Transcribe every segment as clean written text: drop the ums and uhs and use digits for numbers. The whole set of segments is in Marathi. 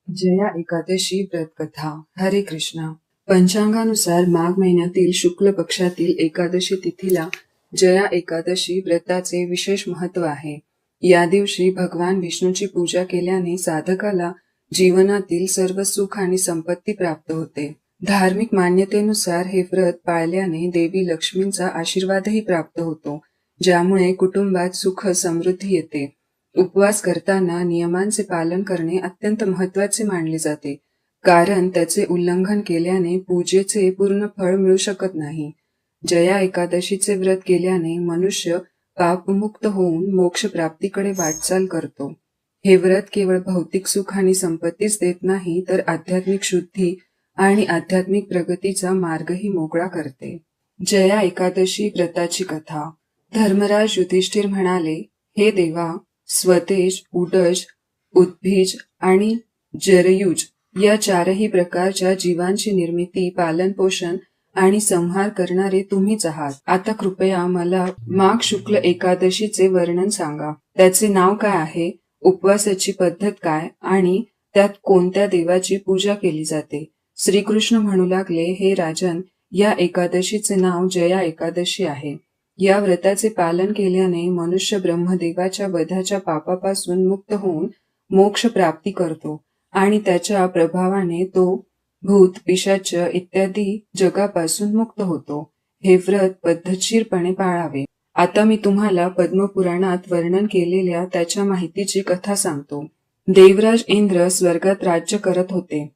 जया एकादशी व्रत कथा. हरे कृष्णा. पंचांगानुसार माघ महिन्यातील शुक्ल पक्षातील एकादशी तिथीला जया एकादशी व्रताचे विशेष महत्व आहे. या दिवशी भगवान विष्णूची पूजा केल्याने साधकाला जीवनातील सर्व सुख आणि संपत्ती प्राप्त होते. धार्मिक मान्यतेनुसार हे व्रत पाळल्याने देवी लक्ष्मींचा आशीर्वादही प्राप्त होतो, ज्यामुळे कुटुंबात सुख समृद्धी येते. उपवास करताना नियमांचे पालन करणे अत्यंत महत्त्वाचे मानले जाते, कारण त्याचे उल्लंघन केल्याने पूजेचे पूर्ण फळ मिळू शकत नाही. जया एकादशीचे व्रत केल्याने मनुष्य पापमुक्त होऊन मोक्ष प्राप्तीकडे वाटचाल करतो. हे व्रत केवळ भौतिक सुख आणि संपत्तीच देत नाही, तर आध्यात्मिक शुद्धी आणि आध्यात्मिक प्रगतीचा मार्गही मोकळा करते. जया एकादशी व्रताची कथा. धर्मराज युधिष्ठिर म्हणाले, हे देवा, स्वतेज, उडज, उद्भिज आणि जरयुज या चारही प्रकारच्या जीवांची निर्मिती, पालनपोषण आणि संहार करणारे तुम्हीच आहात. आता कृपया मला माघ शुक्ल एकादशीचे वर्णन सांगा. त्याचे नाव काय आहे, उपवासाची पद्धत काय आणि त्यात कोणत्या देवाची पूजा केली जाते. श्रीकृष्ण म्हणू लागले, हे राजन, या एकादशीचे नाव जया एकादशी आहे. या व्रताचे पालन केल्याने मनुष्य ब्रह्मदेवाच्या वधाच्या पापापासून मुक्त होऊन मोक्ष प्राप्ती करतो आणि त्याच्या प्रभावाने तो भूत, पिशाच इत्यादी जगापासून मुक्त होतो. हे व्रत पद्धतशीरपणे पाळावे. आता मी तुम्हाला पद्मपुराणात वर्णन केलेल्या त्याच्या माहितीची कथा सांगतो. देवराज इंद्र स्वर्गात राज्य करत होते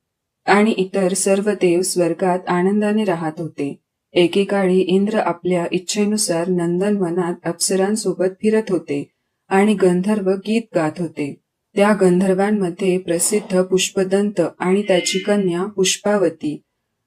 आणि इतर सर्व देव स्वर्गात आनंदाने राहत होते. एकेकाळी इंद्र आपल्या इच्छेनुसार नंदनवनात अप्सरांसोबत फिरत होते आणि गंधर्व गीत गात होते. त्या गंधर्वांमध्ये प्रसिद्ध पुष्पदंत आणि त्याची कन्या पुष्पावती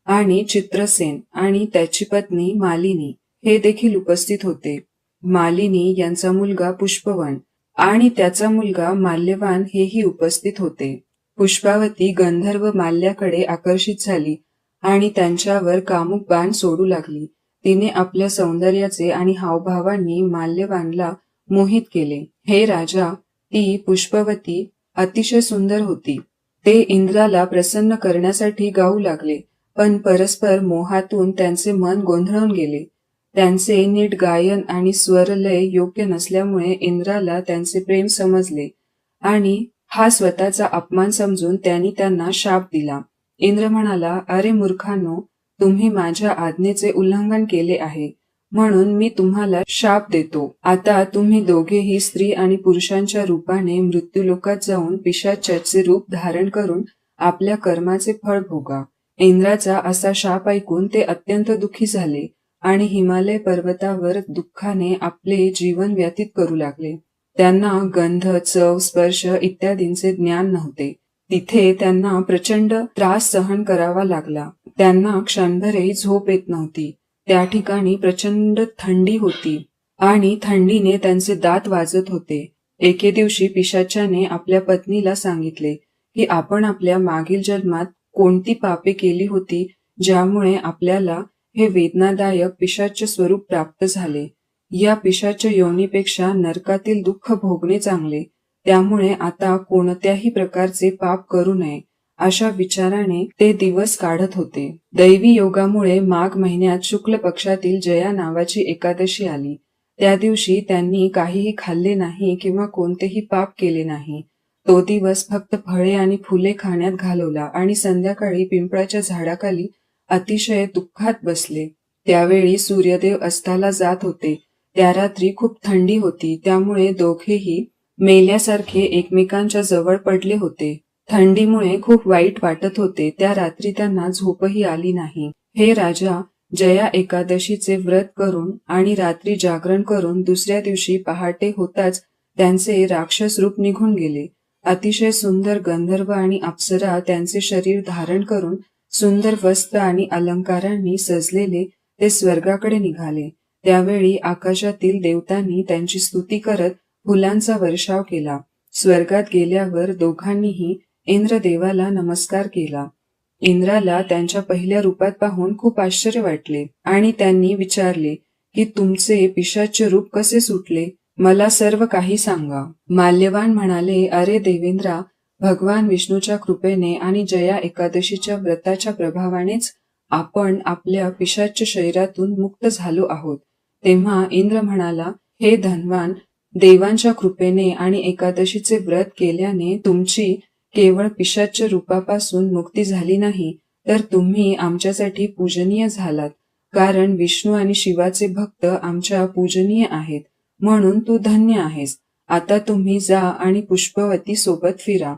आणि चित्रसेन आणि त्याची पत्नी मालिनी हे देखील उपस्थित होते. मालिनी यांचा मुलगा पुष्पवन आणि त्याचा मुलगा माल्यवान हेही उपस्थित होते. पुष्पावती गंधर्व माल्याकडे आकर्षित झाली आणि त्यांच्यावर कामुक बाण सोडू लागली. तिने आपल्या सौंदर्याचे आणि हावभावांनी माल्यवानला मोहित केले. हे राजा, ती पुष्पवती अतिशय सुंदर होती. ते इंद्राला प्रसन्न करण्यासाठी गाऊ लागले, पण परस्पर मोहातून त्यांचे मन गोंधळून गेले. त्यांचे नीट गायन आणि स्वरलय योग्य नसल्यामुळे इंद्राला त्यांचे प्रेम समजले आणि हा स्वतःचा अपमान समजून त्यांनी त्यांना शाप दिला. इंद्र म्हणाला, अरे मूर्खांनो, तुम्ही माझ्या आज्ञेचे उल्लंघन केले आहे, म्हणून मी तुम्हाला शाप देतो. आता तुम्ही दोघेही स्त्री आणि पुरुषांच्या रूपाने मृत्यूलोकात जाऊन पिशाचाचे रूप धारण करून आपल्या कर्माचे फळ भोगा. इंद्राचा असा शाप ऐकून ते अत्यंत दुःखी झाले आणि हिमालय पर्वतावर दुःखाने आपले जीवन व्यतीत करू लागले. त्यांना गंध, चव, स्पर्श इत्यादींचे ज्ञान नव्हते. तिथे त्यांना प्रचंड त्रास सहन करावा लागला. त्यांना क्षणभरही झोप येत नव्हती. त्या ठिकाणी प्रचंड थंडी होती आणि थंडीने त्यांचे दात वाजत होते. एके दिवशी पिशाच्याने आपल्या पत्नीला सांगितले की आपण आपल्या मागील जन्मात कोणती पापे केली होती, ज्यामुळे आपल्याला हे वेदनादायक पिशाच स्वरूप प्राप्त झाले. या पिशाच योनीपेक्षा नरकातील दुःख भोगणे चांगले. त्यामुळे आता कोणत्याही प्रकारचे पाप करू नये, अशा विचाराने ते दिवस काढत होते. दैवी योगामुळे माघ महिन्यात शुक्ल पक्षातील जया नावाची एकादशी आली. त्या दिवशी त्यांनी काहीही खाल्ले नाही किंवा कोणतेही पाप केले नाही. तो दिवस फक्त फळे आणि फुले खाण्यात घालवला आणि संध्याकाळी पिंपळाच्या झाडाखाली अतिशय दुःखात बसले. त्यावेळी सूर्यदेव अस्ताला जात होते. त्या रात्री खूप थंडी होती, त्यामुळे दोघेही मेल्यासारखे एकमेकांच्या जवळ पडले होते. थंडीमुळे खूप वाईट वाटत होते. त्या रात्री त्यांना झोपही आली नाही. हे राजा, जया एकादशीचे व्रत करून आणि रात्री जागरण करून दुसऱ्या दिवशी पहाटे होताच त्यांचे राक्षस रूप निघून गेले. अतिशय सुंदर गंधर्व आणि अप्सरा त्यांचे शरीर धारण करून सुंदर वस्त्र आणि अलंकारांनी सजलेले ते स्वर्गाकडे निघाले. त्यावेळी आकाशातील देवतांनी त्यांची स्तुती करत फुलांचा वर्षाव केला. स्वर्गात गेल्यावर दोघांनीही इंद्रदेवाला नमस्कार केला. इंद्राला त्यांच्या पहिल्या रूपात पाहून खूप आश्चर्य वाटले आणि त्यांनी विचारले की तुमचे पिशाच्य रूप कसे सुटले, मला सर्व काही सांगा. माल्यवान म्हणाले, अरे देवेंद्रा, भगवान विष्णूच्या कृपेने आणि जया एकादशीच्या व्रताच्या प्रभावानेच आपण आपल्या पिशाच्च शरीरातून मुक्त झालो आहोत. तेव्हा इंद्र म्हणाला, हे धनवान, देवांच्या कृपेने आणि एकादशीचे व्रत केल्याने तुमची केवळ पिशाच्च रूपापासून मुक्ती झाली नाही, तर तुम्ही आमच्यासाठी पूजनीय झालात. कारण विष्णू आणि शिवाचे भक्त आमच्या पूजनीय आहेत, म्हणून तू धन्य आहेस. आता तुम्ही जा आणि पुष्पवती सोबत फिरा.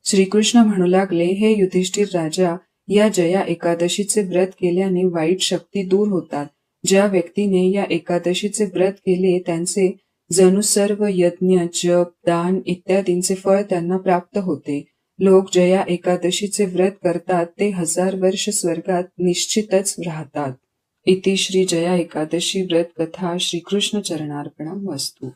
श्रीकृष्ण म्हणू लागले, हे युधिष्ठिर राजा, या जया एकादशीचे व्रत केल्याने वाईट शक्ती दूर होतात. ज्या व्यक्तीने या एकादशीचे व्रत केले त्यांचे जणू सर्व यज्ञ, जप, दान इत्यादींचे फळ त्यांना प्राप्त होते. लोक जया एकादशीचे व्रत करतात ते 1000 वर्ष स्वर्गात निश्चितच राहतात. इति श्री जया एकादशी व्रत कथा श्रीकृष्ण चरणार्पणमस्तु.